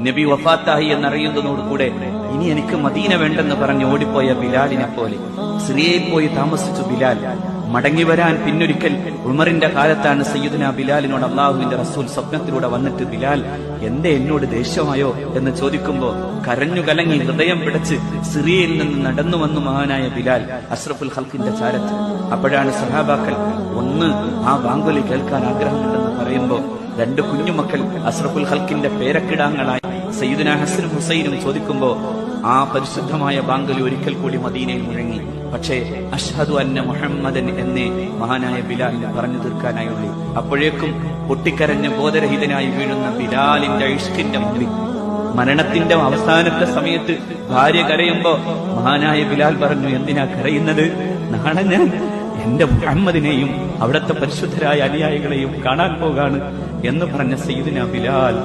നബി വഫാത്തായി എന്നറിയുന്നതോടുകൂടെ ഇനി എനിക്ക് മദീന വേണ്ടെന്ന് പറഞ്ഞ് ഓടിപ്പോയ ബിലാലിനെ പോലെ സിറിയയിൽ പോയി താമസിച്ചു ബിലാൽ. മടങ്ങി വരാൻ പിന്നൊരിക്കൽ ഉമറിന്റെ കാലത്താണ് സയ്യിദുനാ ബിലാലിനോട് അള്ളാഹുവിന്റെ റസൂൽ സ്വപ്നത്തിലൂടെ വന്നിട്ട്, ബിലാൽ എന്തേ എന്നോട് ദേഷ്യമായോ എന്ന് ചോദിക്കുമ്പോ കരഞ്ഞു കലങ്ങി ഹൃദയം പിടച്ച് സിറിയയിൽ നിന്ന് നടന്നു വന്നു മഹാനായ ബിലാൽ അഷ്റഫുൽ ഖൽഖിന്റെ ചാരത്ത്. അപ്പോഴാണ് സഹാബാക്കൾ ഒന്ന് ആ ബാങ്കുലി കേൾക്കാൻ ആഗ്രഹമുണ്ടെന്ന് പറയുമ്പോ രണ്ട് കുഞ്ഞുമക്കൾ അഷ്റഫുൽ ഖൽഖിന്റെ പേരക്കിടാങ്ങളായി സയ്യിദുനാ ഹസനും ഹുസൈനും ചോദിക്കുമ്പോ ആ പരിശുദ്ധമായ ബാങ്കലി ഒരിക്കൽ കൂടി മദീനയിൽ മുഴങ്ങി. പക്ഷേ അഷ്ഹദു അന്ന മുഹമ്മദൻ എന്നേ മഹാനായ ബിലാലിനെ പറഞ്ഞു തീർക്കാനായുള്ളൂ. അപ്പോഴേക്കും പൊട്ടിക്കരഞ്ഞ് ബോധരഹിതനായി വീഴുന്ന ബിലാലിന്റെ ഇഷ്കിന്റെ മുന്നിൽ മരണത്തിന്റെ അവസാനത്തെ സമയത്ത് ഭാര്യ കരയുമ്പോ മഹാനായ ബിലാൽ പറഞ്ഞു, എന്തിനാ കരയുന്നത്? നാളെ ഞാൻ എന്റെ മുഹമ്മദിനെയും അവിടുത്തെ പരിശുദ്ധരായ അനുയായികളെയും കാണാൻ പോകാണ് എന്ന് പറഞ്ഞ സയ്യിദുനാ ബിലാൽ.